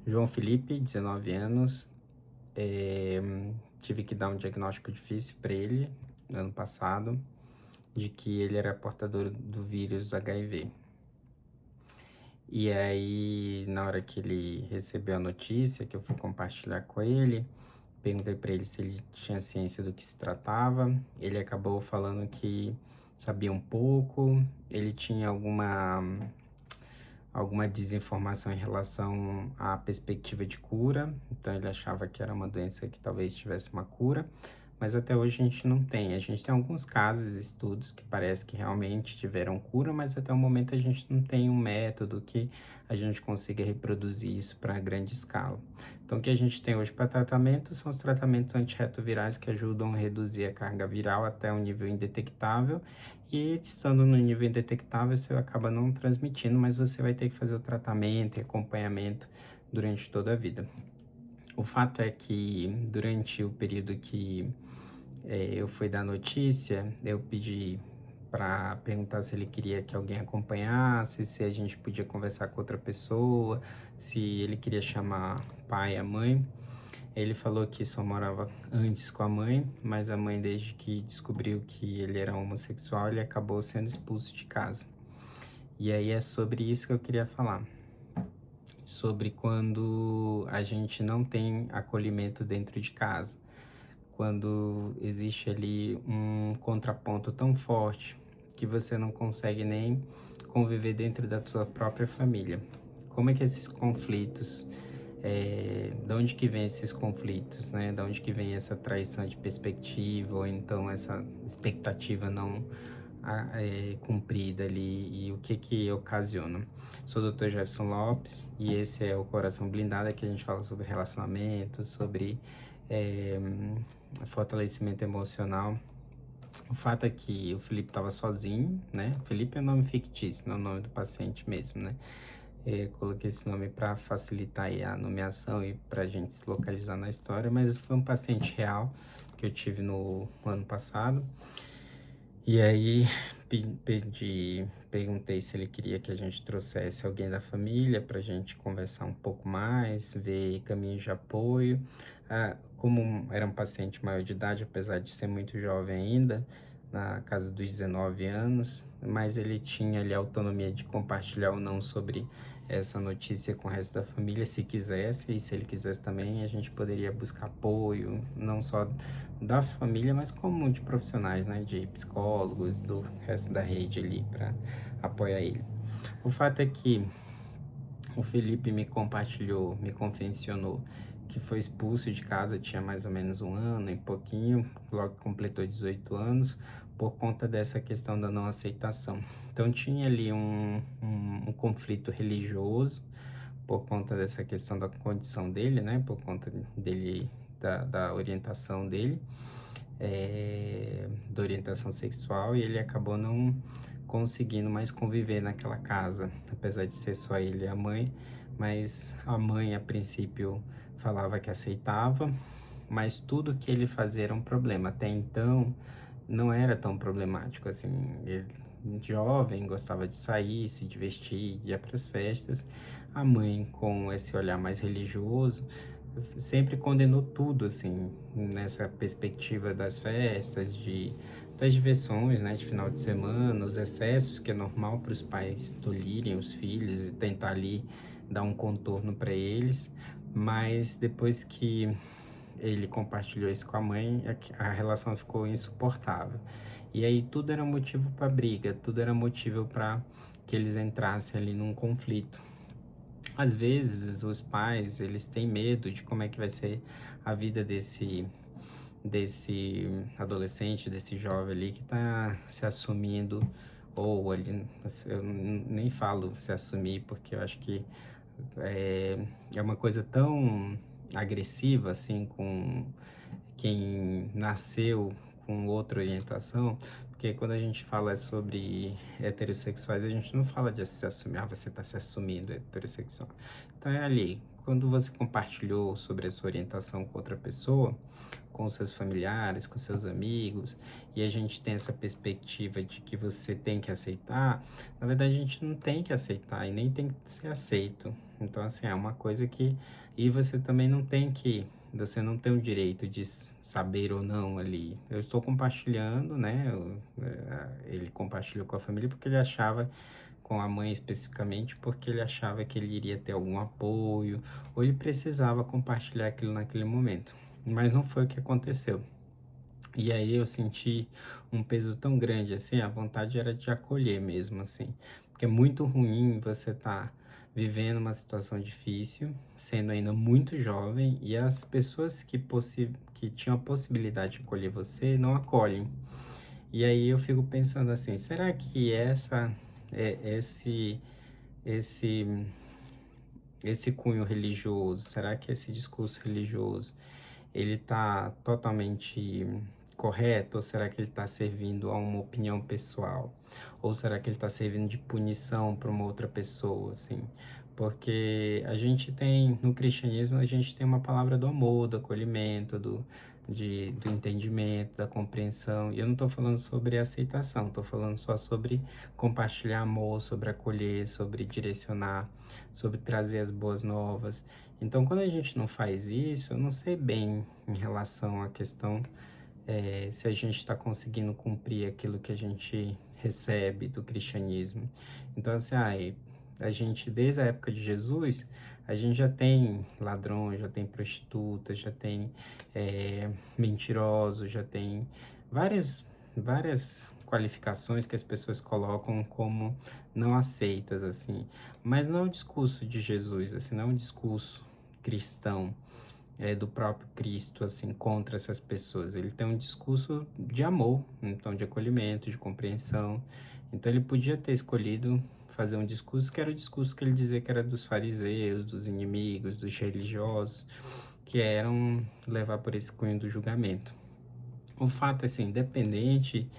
João Felipe, 19 anos. Eh, Tive que dar um diagnóstico difícil para ele no ano passado, de que ele era portador do vírus HIV. E aí, na hora que ele recebeu a notícia, que eu fui compartilhar com ele, perguntei para ele se ele tinha ciência do que se tratava. Ele acabou falando que sabia um pouco, ele tinha alguma desinformação em relação à perspectiva de cura, então ele achava que era uma doença que talvez tivesse uma cura, mas até hoje a gente não tem. A gente tem alguns casos, estudos que parece que realmente tiveram cura, mas até o momento a gente não tem um método que a gente consiga reproduzir isso para grande escala. Então, o que a gente tem hoje para tratamento são os tratamentos antirretrovirais que ajudam a reduzir a carga viral até um nível indetectável e estando no nível indetectável, você acaba não transmitindo, mas você vai ter que fazer o tratamento e acompanhamento durante toda a vida. O fato é que durante o período que eu fui dar notícia, eu pedi para perguntar se ele queria que alguém acompanhasse, se a gente podia conversar com outra pessoa, se ele queria chamar o pai e a mãe. Ele falou que só morava antes com a mãe, mas a mãe, desde que descobriu que ele era homossexual, ele acabou sendo expulso de casa. E aí é sobre isso que eu queria falar. Sobre quando a gente não tem acolhimento dentro de casa. Quando existe ali um contraponto tão forte que você não consegue nem conviver dentro da sua própria família. Como é que esses conflitos, de onde que vem esses conflitos, né? De onde que vem essa traição de perspectiva ou então essa expectativa não cumprida ali e o que que ocasiona. Sou o Dr. Jefferson Lopes e esse é o Coração Blindado, que a gente fala sobre relacionamento, sobre é, fortalecimento emocional. O fato é que o Felipe estava sozinho, né? Felipe é um nome fictício, não é o nome do paciente mesmo, né? Coloquei esse nome para facilitar aí a nomeação e para a gente se localizar na história, mas foi um paciente real que eu tive no ano passado. E aí perguntei se ele queria que a gente trouxesse alguém da família para a gente conversar um pouco mais, ver caminhos de apoio. Como era um paciente maior de idade, apesar de ser muito jovem ainda, na casa dos 19 anos, mas ele tinha ali a autonomia de compartilhar ou não sobre essa notícia com o resto da família, se quisesse, e se ele quisesse também, a gente poderia buscar apoio, não só da família, mas como de profissionais, né, de psicólogos, do resto da rede ali para apoiar ele. O fato é que o Felipe me compartilhou, me confessionou que foi expulso de casa, tinha mais ou menos um ano e pouquinho, logo que completou 18 anos, por conta dessa questão da não aceitação. Então tinha ali um conflito religioso, por conta dessa questão da condição dele, né, por conta dele, da orientação dele, da orientação sexual, e ele acabou não conseguindo mais conviver naquela casa, apesar de ser só ele e a mãe, mas a mãe a princípio falava que aceitava, mas tudo que ele fazia era um problema. Até então não era tão problemático assim. Ele, jovem, gostava de sair, se divertir, ia para as festas. A mãe, com esse olhar mais religioso, sempre condenou tudo, assim, nessa perspectiva das festas, das diversões, né, de final de semana, os excessos, que é normal para os pais tolherem os filhos e tentar ali dar um contorno para eles, mas depois que ele compartilhou isso com a mãe, a relação ficou insuportável. E aí tudo era motivo para briga, tudo era motivo para que eles entrassem ali num conflito. Às vezes os pais, eles têm medo de como é que vai ser a vida desse adolescente, desse jovem ali que está se assumindo, ou ele, eu nem falo se assumir, porque eu acho que é uma coisa tão agressiva, assim, com quem nasceu com outra orientação, porque quando a gente fala sobre heterossexuais, a gente não fala de se assumir, você está se assumindo heterossexual. Então é ali, quando você compartilhou sobre a sua orientação com outra pessoa, com os seus familiares, com seus amigos, e a gente tem essa perspectiva de que você tem que aceitar, na verdade a gente não tem que aceitar e nem tem que ser aceito. Então, assim, é uma coisa que. E você também não tem que. Você não tem o direito de saber ou não ali. Eu estou compartilhando, né? Ele compartilhou com a família porque ele achava, com a mãe especificamente, porque ele achava que ele iria ter algum apoio, ou ele precisava compartilhar aquilo naquele momento. Mas não foi o que aconteceu. E aí eu senti um peso tão grande, assim, a vontade era de acolher mesmo, assim, porque é muito ruim você tá vivendo uma situação difícil, sendo ainda muito jovem, e as pessoas que tinham a possibilidade de acolher você não acolhem. E aí eu fico pensando assim, será que esse esse esse cunho religioso, será que esse discurso religioso ele está totalmente correto? Ou será que ele está servindo a uma opinião pessoal? Ou será que ele está servindo de punição para uma outra pessoa, assim? Porque a gente tem, no cristianismo, a gente tem uma palavra do amor, do acolhimento, do entendimento, da compreensão. E eu não estou falando sobre aceitação, estou falando só sobre compartilhar amor, sobre acolher, sobre direcionar, sobre trazer as boas novas. Então, quando a gente não faz isso, eu não sei bem em relação à questão se a gente está conseguindo cumprir aquilo que a gente recebe do cristianismo. Então, assim, a gente, desde a época de Jesus, a gente já tem ladrões, já tem prostitutas, já tem mentirosos, já tem várias qualificações que as pessoas colocam como não aceitas, assim. Mas não é o discurso de Jesus, assim, não é um discurso cristão, do próprio Cristo, assim, contra essas pessoas. Ele tem um discurso de amor, então, de acolhimento, de compreensão. Então, ele podia ter escolhido fazer um discurso que era o discurso que ele dizia que era dos fariseus, dos inimigos, dos religiosos, que eram levar por esse cunho do julgamento. O fato, assim, independente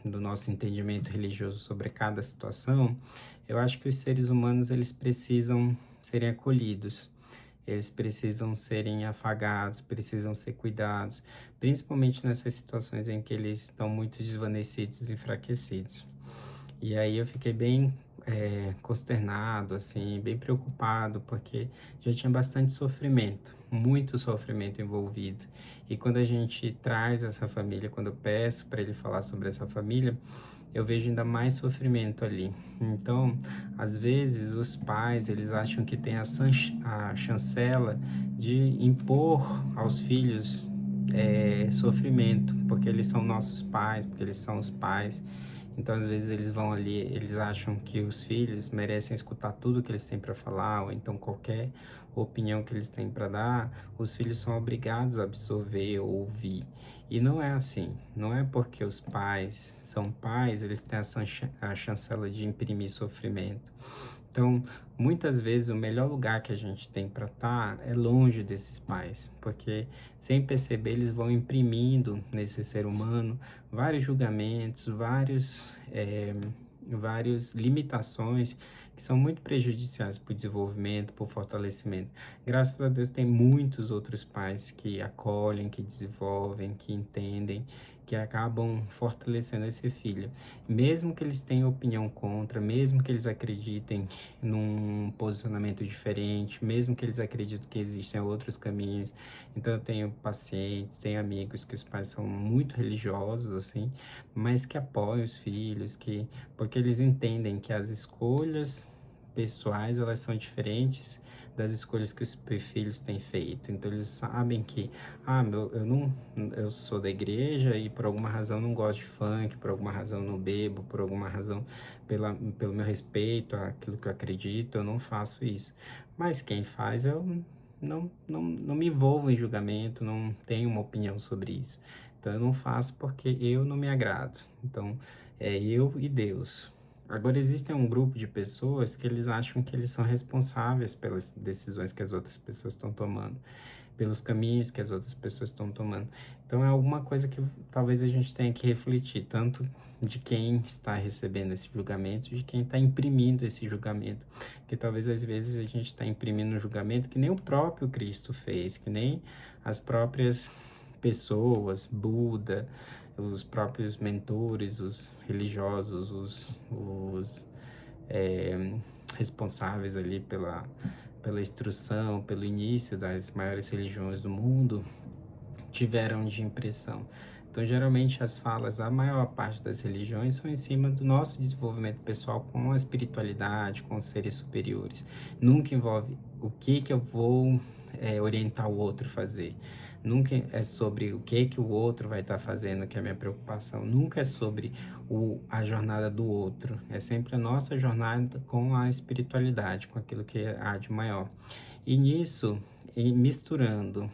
do nosso entendimento religioso sobre cada situação, eu acho que os seres humanos eles precisam serem acolhidos, eles precisam serem afagados, precisam ser cuidados, principalmente nessas situações em que eles estão muito desvanecidos e enfraquecidos. E aí eu fiquei bem consternado, assim, bem preocupado, porque já tinha bastante sofrimento, muito sofrimento envolvido. E quando a gente traz essa família, quando eu peço para ele falar sobre essa família, eu vejo ainda mais sofrimento ali. Então, às vezes, os pais, eles acham que tem a chancela de impor aos filhos sofrimento, porque eles são nossos pais, porque eles são os pais. Então, às vezes, eles vão ali, eles acham que os filhos merecem escutar tudo que eles têm para falar, ou então qualquer opinião que eles têm para dar, os filhos são obrigados a absorver ou ouvir. E não é assim. Não é porque os pais são pais, eles têm a chancela de imprimir sofrimento. Então, muitas vezes o melhor lugar que a gente tem para estar é longe desses pais, porque sem perceber eles vão imprimindo nesse ser humano vários julgamentos, vários limitações que são muito prejudiciais para o desenvolvimento, para o fortalecimento. Graças a Deus tem muitos outros pais que acolhem, que desenvolvem, que entendem, que acabam fortalecendo esse filho. Mesmo que eles tenham opinião contra, mesmo que eles acreditem num posicionamento diferente, mesmo que eles acreditem que existem outros caminhos. Então eu tenho pacientes, tenho amigos que os pais são muito religiosos, assim, mas que apoiam os filhos, porque eles entendem que as escolhas pessoais, elas são diferentes das escolhas que os filhos têm feito. Então eles sabem que, eu sou da igreja e por alguma razão não gosto de funk, por alguma razão não bebo, por alguma razão pelo meu respeito àquilo que eu acredito, eu não faço isso. Mas quem faz, eu não me envolvo em julgamento, não tenho uma opinião sobre isso. Então eu não faço porque eu não me agrado. Então é eu e Deus. Agora, existe um grupo de pessoas que eles acham que eles são responsáveis pelas decisões que as outras pessoas estão tomando. pelos caminhos que as outras pessoas estão tomando. Então é alguma coisa que talvez a gente tenha que refletir, tanto de quem está recebendo esse julgamento, de quem está imprimindo esse julgamento. Porque talvez às vezes a gente está imprimindo um julgamento que nem o próprio Cristo fez, que nem as próprias pessoas, Buda, os próprios mentores, os religiosos, os responsáveis ali pela instrução, pelo início das maiores religiões do mundo, tiveram de impressão. Então, geralmente, as falas, a maior parte das religiões, são em cima do nosso desenvolvimento pessoal com a espiritualidade, com os seres superiores. Nunca envolve o que eu vou orientar o outro a fazer. Nunca é sobre o que o outro vai estar fazendo, que é a minha preocupação. Nunca é sobre a jornada do outro. É sempre a nossa jornada com a espiritualidade, com aquilo que há de maior. E nisso, misturando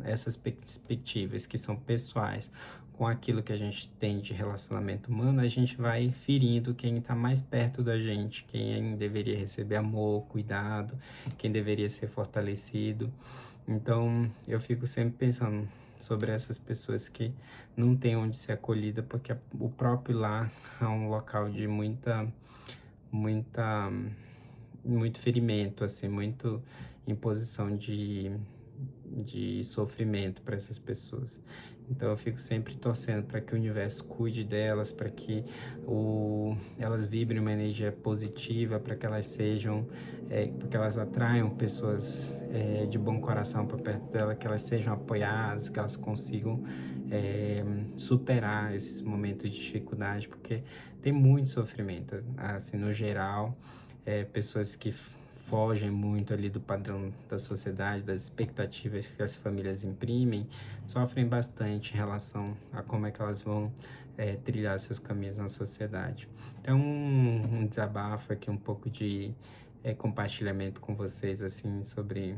essas perspectivas que são pessoais com aquilo que a gente tem de relacionamento humano, a gente vai ferindo quem está mais perto da gente, quem deveria receber amor, cuidado, quem deveria ser fortalecido. Então, eu fico sempre pensando sobre essas pessoas que não têm onde ser acolhida, porque o próprio lar é um local de muita, muito ferimento, assim, muito imposição de sofrimento para essas pessoas. Então eu fico sempre torcendo para que o universo cuide delas, para que elas vibrem uma energia positiva, para que elas sejam, porque elas atraiam pessoas de bom coração para perto dela, que elas sejam apoiadas, que elas consigam superar esses momentos de dificuldade, porque tem muito sofrimento, assim, no geral, pessoas que fogem muito ali do padrão da sociedade, das expectativas que as famílias imprimem, sofrem bastante em relação a como é que elas vão trilhar seus caminhos na sociedade. Então, um desabafo aqui, um pouco de compartilhamento com vocês, assim, sobre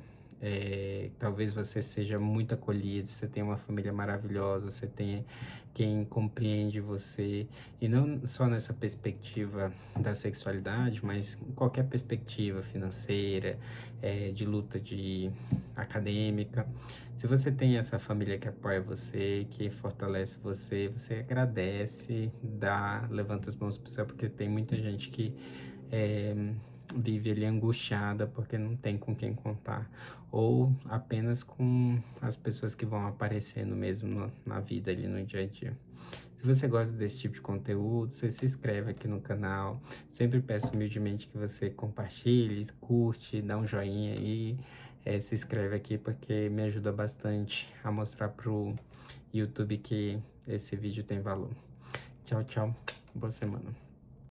talvez você seja muito acolhido, você tenha uma família maravilhosa, você tenha quem compreende você, e não só nessa perspectiva da sexualidade, mas em qualquer perspectiva financeira, de luta acadêmica. Se você tem essa família que apoia você, que fortalece você, você agradece, levanta as mãos para o céu, porque tem muita gente que vive ali angustiada porque não tem com quem contar, ou apenas com as pessoas que vão aparecendo mesmo na vida ali no dia a dia. Se você gosta desse tipo de conteúdo, você se inscreve aqui no canal. Sempre peço humildemente que você compartilhe, curte, dá um joinha e se inscreve aqui, porque me ajuda bastante a mostrar pro YouTube que esse vídeo tem valor. Tchau, tchau. Boa semana.